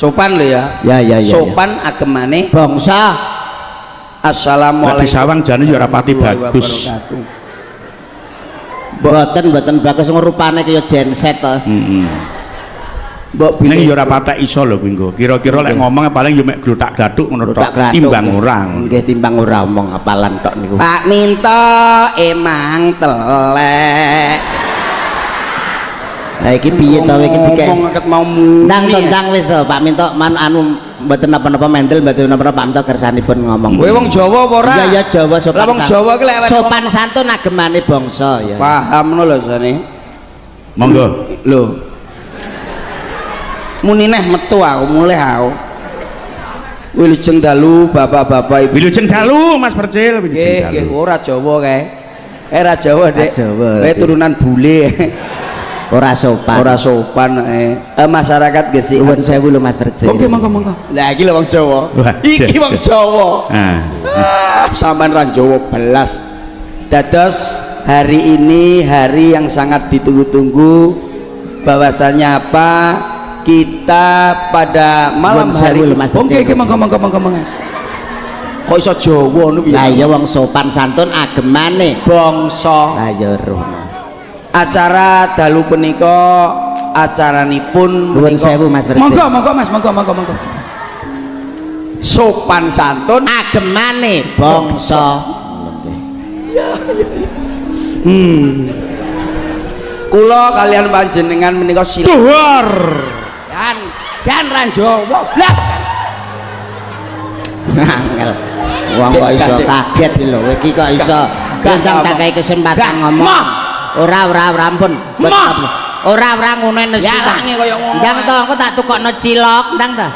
Sopan lho ya. Ya. Sopan agemane bangsa. Assalamualaikum. Di sawang jane ya ora pati bagus. Mboten bagus ngrupane kaya genset to. Mbok ning ya ora patek iso lho kuwi engko. Kira-kira lek ngomong paling yo mek glutak-gathuk ngono tok, timbang orang. Nggih timbang ora omong apalan tok niku. Pak Minto emang telek. Lah iki piye to iki dikek. Ngomong ket mau muni. Ndang wis Pak Minto man anu mboten napa-napa mendel mboten napa Pak Minto kersanipun ngomong. Kowe wong Jawa apa ora? Iya Jawa sopan. Lah wong Jawa ki lek sopan santun agemane bangsa ya. Paham ngono lho jane. Monggo. Lho. Muni neh metu aku mulai aku. Wilujeng dalu bapak-bapak ibu. Wilujeng dalu Mas Percil, wilujeng dalu. Nggih, ora Jawa kae. Era Jawa, Dek. Jawa. Turunan bule. Ora sopan. Ora sopan masyarakat nggih sih. Nuwun sewu lho Mas Percil. Oke, monggo. Lah iki lho wong Jawa. Iki wong Jawa. Sampean ra Jawa belas. Dados hari ini hari yang sangat ditunggu-tunggu, bahwasanya apa? Kita pada malam hari oke monggo Mas. Kok iso Jawa ngono piye? Lah ya wong sopan santun agemane bangsa. Lah ya rono. Acara dalu punika acaranipun nuwun sewu Mas Percil. Monggo Mas, monggo. Sopan santun agemane bangsa. Kula kalian panjenengan menika Dhuwur. Jan ra Jawa blas kan. Angel. Wong kok iso kaget lho, iki kok iso ganteng tak kei kesempatan ngomong. Ora ampun. Ora ngono nek yalange kaya ngono. Ndang to engko tak tukokno cilok, ndang to.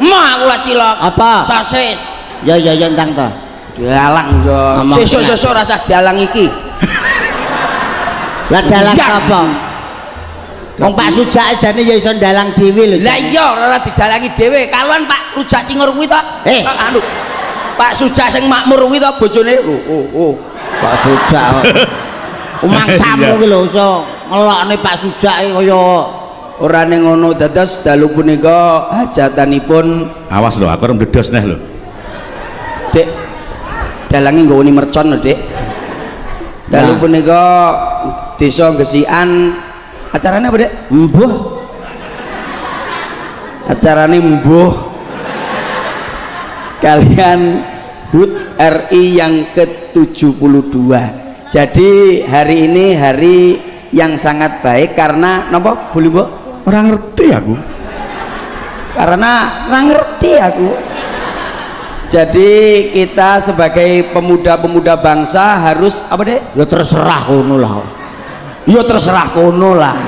Emah aku lah cilok. Apa? Sosis. Ya ndang to. Dalang yo. Sesuk-sesuk rasa dalang iki. Lah dalang apa? Wong Pak Sujak jane ya iso dalang dhewe lho. Lah iya ora didalangi dhewe. Kaloan Pak Rujak Cingur kuwi to. Anu. Pak Sujak sing makmur kuwi to bojone. Pak Sujak. Umangsamu ki lho iso ngelokne Pak Sujak kaya ora ning ngono. Dados dalu punika hajatanipun. Awas lho aku ora mdedos neh lho. Dek. Dalange nggawoni mercon lho, Dik. Dalu punika desa Gesikan. Acaranya apa, Dek? Mbuh. Acaranya mbuh kalian HUT RI yang ke-72. Jadi hari ini hari yang sangat baik karena napa boleh Mbok? Ora ngerti aku. Karena ora ngerti aku. Jadi kita sebagai pemuda-pemuda bangsa harus apa, Dek? Ya terserah ngono lah. Ya terserah kono lah.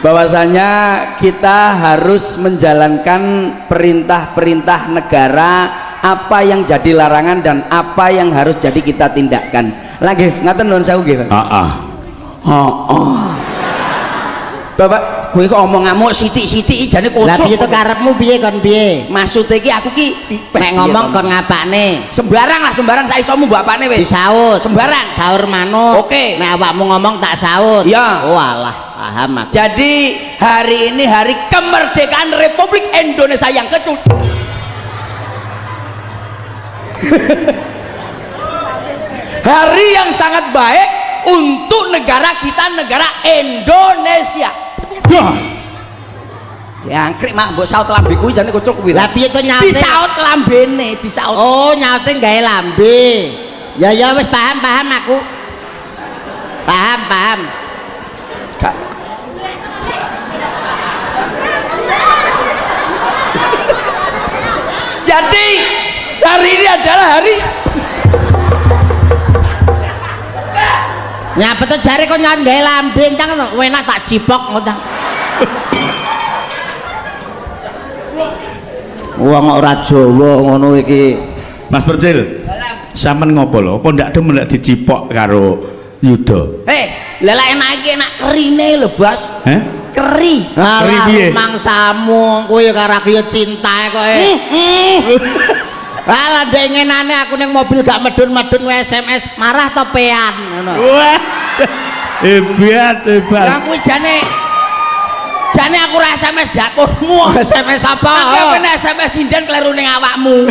Bahwasanya kita harus menjalankan perintah-perintah negara, apa yang jadi larangan dan apa yang harus jadi kita tindakkan. Lagi ngaten nuwun sewu nggih, Pak. Bapak, kowe kok omong ngamuk sithik-sithik jane kocok. Lah piye to karepmu piye kon piye? Maksude iki aku ki nek ngomong kon ngapakne? Sembarang lah, sembarang saisomu mbok apane wis. Disaut. Sembarang. Sahur manuk. Oke. Nek awakmu ngomong tak saut. Iya. Oh alah, paham aku. Jadi hari ini hari kemerdekaan Republik Indonesia yang ke-7. Hari yang sangat baik untuk negara kita, negara Indonesia. Ya angkrik mak mbok saut lambe kuwi jane kocok kuwi. Lah piye to nyaute? Disaut lambene, disaut. Oh, nyaute gawe lambe. Ya wis paham aku. Paham. Gak. Jadi hari ini adalah hari nyapa to jare kok nyaut gawe lambe entang enak tak jipok ngono. Wong ora Jawa ngono iki. Mas Percil. Sampeyan ngopo lho? Apa ndak demen lek dicipok karo Yuda? Lah enak iki enak kerine lho, Bos. Keri. Keri piye? Mangsamu kowe karo aku ya cintae kok. Lah ndek ngenane aku ning mobil gak medun-medun SMS marah to pean ngono. Wah. Hebat. Lah kuwi jane Jane aku ora SMS dapurmu. SMS apa? Aku kena SMS sinden kleru ning awakmu.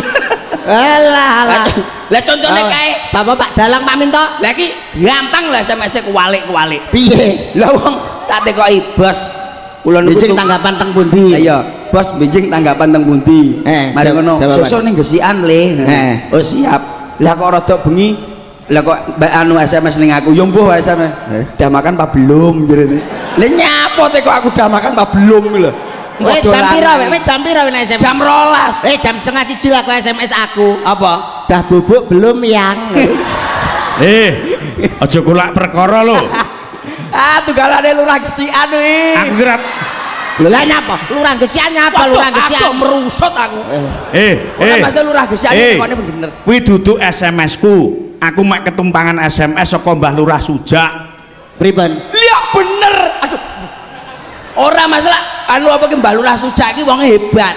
Alah. Lah contone kae sapa Pak Dalang Pak Minto? Lah iki gampang lah SMS-e kuwalik-kuwalik. Piye? Lah wong tak tekoki bos. Kula niku tanggapan teng pundi? Iya, bos benjing tanggapan teng pundi. Mari ngono, sesuk ning gesikan le. Oh siap. Lah kok rada bengi. Lah kok anu SMS ning aku. Yo mbuh SMS. Udah makan apa belum jarene. Lah nyapa teko aku udah makan apa belum lho. Weh jam pira weh? Jam pira weh SMS? Jam 12. Jam setengah 1 aku SMS aku. Apa? Dah bubuk belum yang? Aja kulak perkara lho. Tunggalane lurah gesikan kuwi. Aku kira Lha nyapa? Lurah gesikan nyapa lurah gesikan? Aku merusut aku. Mas lurah gesikan kene bener. Kuwi dudu SMS-ku. Aku mek ketumpangan SMS saka Mbah Lurah Sujak. Pripun? Lihat bener. Aduh. Ora masalah anu apa ki Mbah Lurah Sujak ki wonge hebat.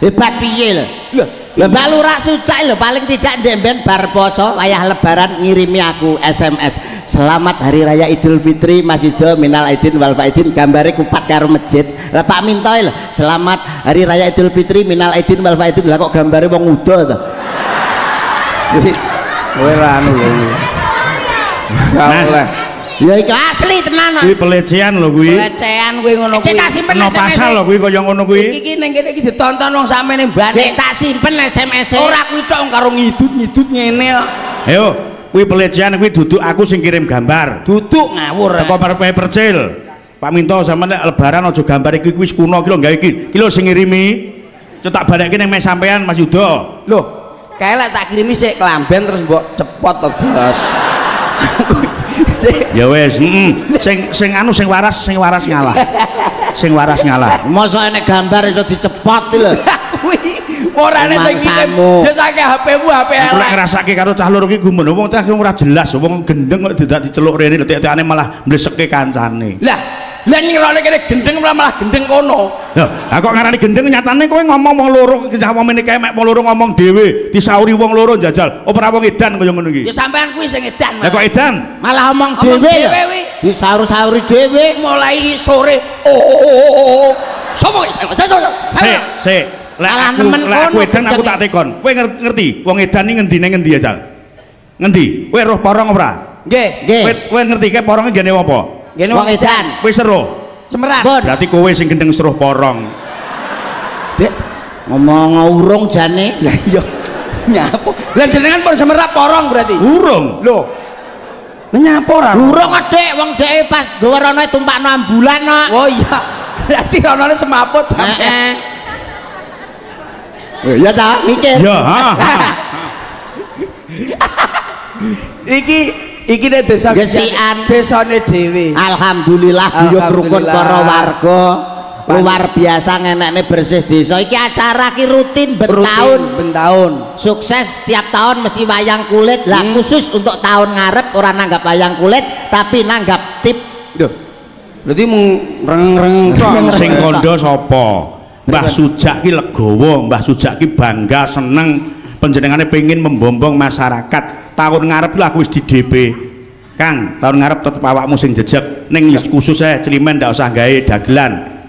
Hebat piye lho? Lah Mbah Lurah Sujak lho paling tidak ndemben bar poso wayah lebaran ngirimi aku SMS. Selamat Hari Raya Idul Fitri Mas Yudo minal aidin wal faidin, gambare kupat karo masjid. Lah Pak Minto lho, selamat Hari Raya Idul Fitri minal aidin wal faidin. Lah kok gambare wong udo to? Kowe ra anu lho. Mas, ya iki asli tenan. Kuwi pelecehan lho kuwi. Pelecehan kuwi ngono kuwi. Tak simpen SMS. Pasal lho kuwi kaya ngono kuwi. Iki ning kene iki ditonton wong samene mbane. Tak simpen SMS. Ora kuwi tok karo ngidut-ngidut ngene kok. Ayo, kuwi pelecehan kuwi duduk aku sing kirim gambar. Duduk ngawur. Teko Partai Percil. Pak Minto sampean nek lebaran aja gambar iki wis kuno iki lho gawe iki. Iki lho sing ngirimi. Cetak balekke ning mes sampean Mas Yudo. Loh, kae lek tak kirimi sik kelamben terus mbok cepot to, Bos. Ya wis, sing anu sing waras ngalah. Sing waras ngalah. Mosok enek gambar iso dicepot lho. Kuwi ora nek sing kirim. Ya saking HP-mu HP elek. Lek ngrasake karo cah loro iki gumun wong tak ora jelas, wong gendeng kok tidak diceluk rene letek-lekane malah mleseke kancane. Lah nyirone kene gendeng malah gendeng kono. Lah kok ngarani gendeng nyatane kowe ngomong wong loro cah wong meneh kae mek wong loro ngomong dhewe, disauri wong loro njajal. Apa ora wong edan kaya ngono iki? Ya sampean kuwi sing edan. Lah kok edan? Malah omong dhewe lho. Disauri-sauri dhewe mulai sore. Sopo iki? Sik. Lek aku edan aku tak tekon. Kowe ngerti wong edan iki ngendi aja? Ngendi? Kowe roh porong ora? Nggih. Kowe ngerti ke poronge gene apa? Gene wong edan. Kowe seruh. Semerat. Berarti kowe sing gendeng seruh porong. Dek, ngomong urung jane. Lah iya. Nyapo. Lah jenengan pun semerat porong berarti. Urung. Lho. Nyapa ora? Urung Dek, wong dheke pas gawe rono tumpakno ambulan kok. Oh iya. Berarti ronone semaput sampean. Ya ta, mikir. Ya, Iki nek desa gesikan desane dhewe. Alhamdulillah guyub rukun para warga. Luar biasa ngenekne bersih desa. Iki acara ki rutin ben tahun. Sukses tiap tahun mesti wayang kulit. Lah khusus untuk tahun ngarep ora nanggap wayang kulit tapi nanggap tip. Lho. Berarti mung reng-reng sing kandha sapa? Mbah Sujak ki legowo, Mbah Sujak ki bangga seneng panjenengane pengin membombong masyarakat. Tahun ngarep lho aku wis di DP. Kang, tahun ngarep tetep awakmu sing jejeg ning khusus Celimen ndak usah gawe dagelan.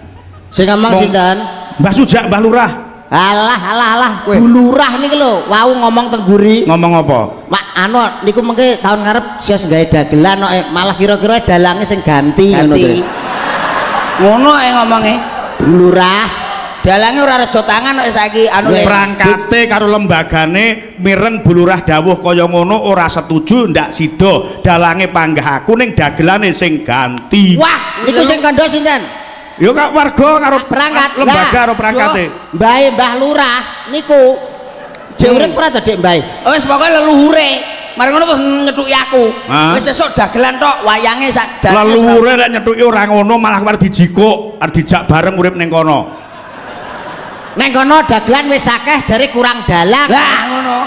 Sing ngomong sinten? Mbah Sujak, Mbah Lurah. Alah. Bu Lurah niki lho, wau ngomong teng guri. Ngomong apa? Mak anu niku mengke tahun ngarep sios gawe dagelan kok malah kira-kira dalange sing ganti ngono to. Ngono ngomongnya. Bu Lurah dalange ora rejo tangan kok saiki anu prangkate karo lembagane mireng bulurah dawuh kaya ngono ora setuju ndak sida dalange panggah aku ning dagelane sing ganti. Wah niku sing kandha sinten? Ya kak warga karo perangkat lembaga karo perangkate. Mbah Lurah niku jek urip ora to Dik Mbah? Wis pokoke leluhure. Mari ngono terus nyethuki aku. Wis sesuk dagelan tok wayange sak dalan. Leluhure nek nyethuki ora ngono malah arep dijikuk, arep dijak bareng urip ning kono. Neng kono dagelan wis akeh jare kurang dalang. Lah ngono.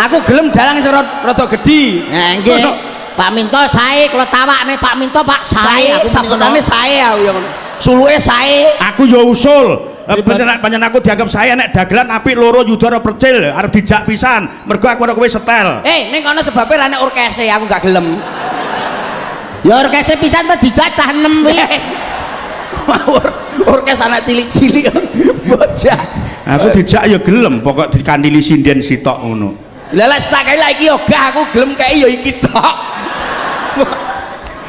Aku gelem dalang sing rada gedhi. Nggih. Pak Minto sae kula tawakne Pak Minto Pak sae aku sabetane sae aku ya ngono. Suluke sae. Aku ya usul. Panjenengan aku dianggap saya nek dagelan apik loro Yudara Percil arep dijak pisan. Mergo aku ora kowe setel. Ning kono sebabe ra nek orkese aku gak gelem. Ya orkese pisan to dijajah 6 wi. Orkes anak cilik-cilik bocah. Aku dijak ya gelem pokok dikandili sinden sitok ngono. Lah lek tak kae lek iki ogah aku gelem kae ya iki tok.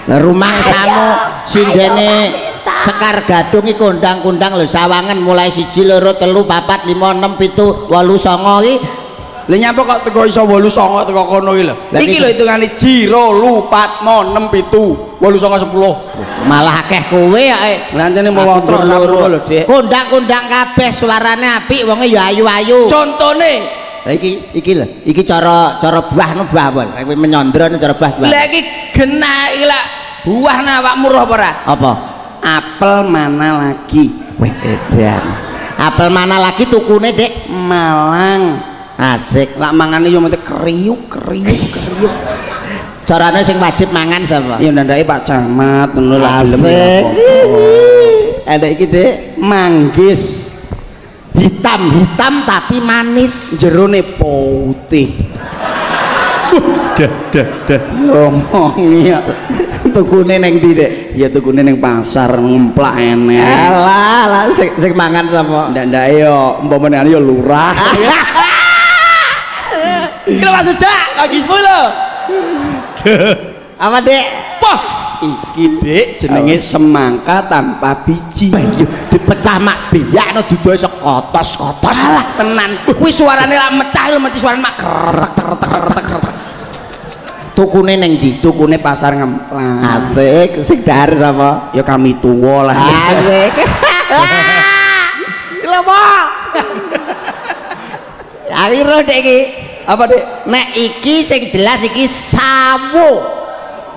Lah rumangsamu sindene Sekar Gadung iki kondang-kondang lho sawangan mulai 1 2 3 4 5 6 7 8 9 iki. Lah nyapa kok teko iso 8 9 teko kono iki lho. Iki lho hitungane jiro lupat mo 6 7 8 9 10. Malah akeh kowe ya. Lancene melotro lho, Dik. Kondang-kondang kabeh suarane apik wonge ya ayu-ayu. Contone iki lho, iki cara buah no buah apa? Kowe menyondro cara buah. Lah iki genah iki lak buah awakmu roh apa ora? Apa? Apel mana lagi? Weh edan. Apel mana lagi tukune, Dik? Malang. Asik. Lak mangane yo mete kriuk. Carane sing wajib mangan sapa? Ya ndandake Pak Camat ngono lah gelem Asik. Ada iki, Dik. Manggis. Hitam tapi manis. Jerone putih. Dah. Ngomongi ya. Tukune neng ndi, Dik? Ya tukune ning pasar ngemplak enek. Alah, sing mangan sapa? Ndandake yo umpamane yo lurah. Iki Mas Sejak, lagi lho. Apa, Dik? Wah, iki Dik jenenge semangka tanpa biji. Iya, dipecah mak biyakno dudoe sekotos. Alah tenan. Kuwi suarane lak mecah lho, mesti suarane mak kretek. Tukune neng ndi? Tukune pasar ngemplak. Asik, sing dar sapa? Ya kami tuwa lah. Asik. Lho, Pak. Akhirnya Dik iki. Apa, Dik? Nek iki sing jelas iki sawo.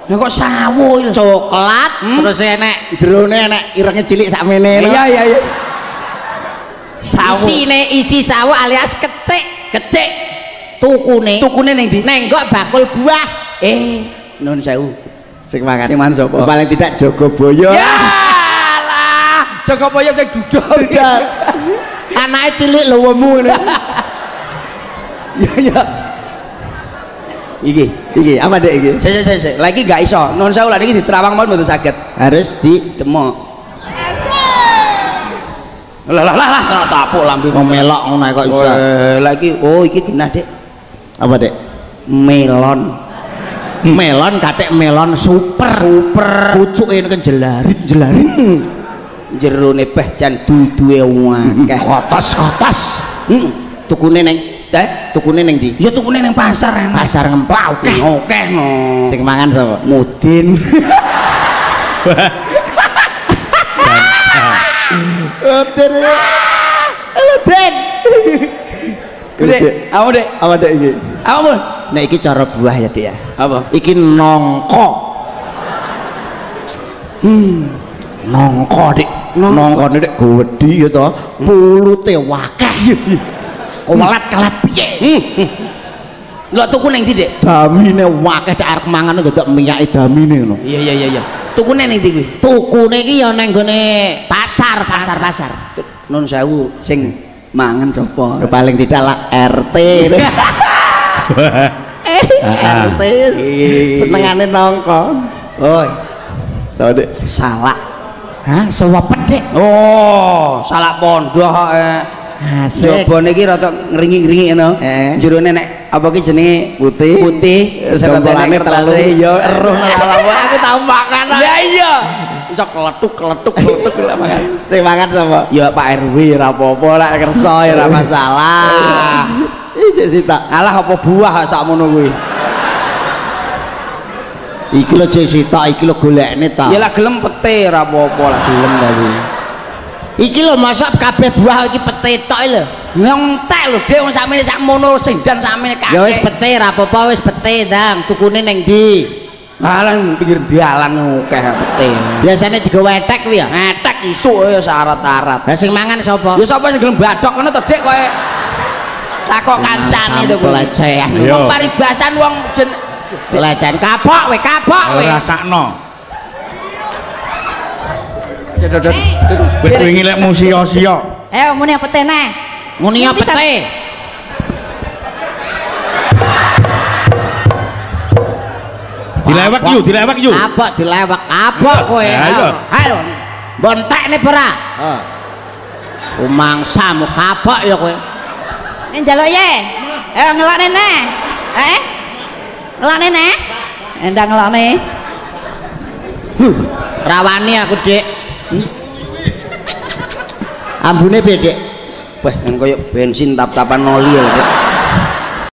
Lah kok sawo iki? Coklat, terus enek jerone enek irenge cilik sakmene. Iya. Sawo. Isi sawo alias kecik. Tukune ning ndi? Neng kok bakul buah. Nuwun sewu. Sing mangan sapa? Paling tidak Jogoboyo. Yalah, Jogoboyo sing duduk. Anake cilik lho wemu ngene. Ya. Iki Apa, Dek iki? Sik. Lagi gak iso. Nuwun sewu lah niki diterawang mawon mboten saged. Harus Demok. Lah, tapuk lambe melok ngono kok iso. Lagi iki genah, Dik. Apa, Dek? Melon katik melon super. Pucuke nek jelarit. Jerone beh jan duduhe akeh. Kotos. Tukune neng ndi? Ya tukune ning pasar. Pasar ngemplak akeh no. Sing mangan sapa? Mudin. Den. Dek, Apa, Dek iki? Apa? Nek iki cara buah ya, Dik ya. Apa? Iki nongko. Nongko, Dik. Nongkone Dik gedhi ya to. Pulute wakeh. Kelet piye? Lho tuku ning ndi, Dik? Damine wakeh Dik arep mangan nggak minyake damine ngono. Iya. Tukune ning ndi kuwi? Tukune iki ya nang gone pasar. Nun sewu sing mangan sapa? Paling tidak lah RT. RT senengane nongko. Oi. Sawade Salak. Hah, sewepet, Dik. Oh, salak pondok Asik. Jobone iki rada ngringi-ngringi ngono. Jerone nek apa ki jenenge putih. Sambelane terlalu ya eruh aku tau makan. Ya iya. Iso kletuk lek makan. Sing mangan sapa? Ya Pak RW ora apa-apa lek kersa ya ora masalah. Ijek sita. Alah apa buah sakmono kuwi. Iki lho jek sita, iki lho golekne ta. Ya lah gelem pete ora apa-apa lah gelem ta kuwi. Iki lho masak kabeh buah iki pete tok lho. Ngentek lho Dik wong sakmene sakmono sindan sakmene kakek. Ya wis pete ra apa-apa wis pete ndang. Tukune ning ndi? Alang pinggir dalan akeh pete. Biasane digawe etek kuwi ya. Etek isuk ya syarat-syarat. Lah sing mangan sapa? Ya sapa sing gelem badhok ngono to Dik kowe takok kancane to kuwi. Pelecehan. Wong paribasan wong jen Pelecehan kapok we. Rasakno. Wis wingi lek musio-sio. Muni pete neh. Muni pete. dilewek yuk, dilewek yuk. Apa dilewek? Apa kowe? Ayo. Bontekne pera. Heeh. Umangsamu kapok ya kowe. Nek njaluk ye. Ayo ngelokne neh. Ngelokne neh. Endang ngelokne. Rawani aku, Dik. Ambune piye, Dik? Wah, kan koyo bensin tap-tapan oli ya, Dik.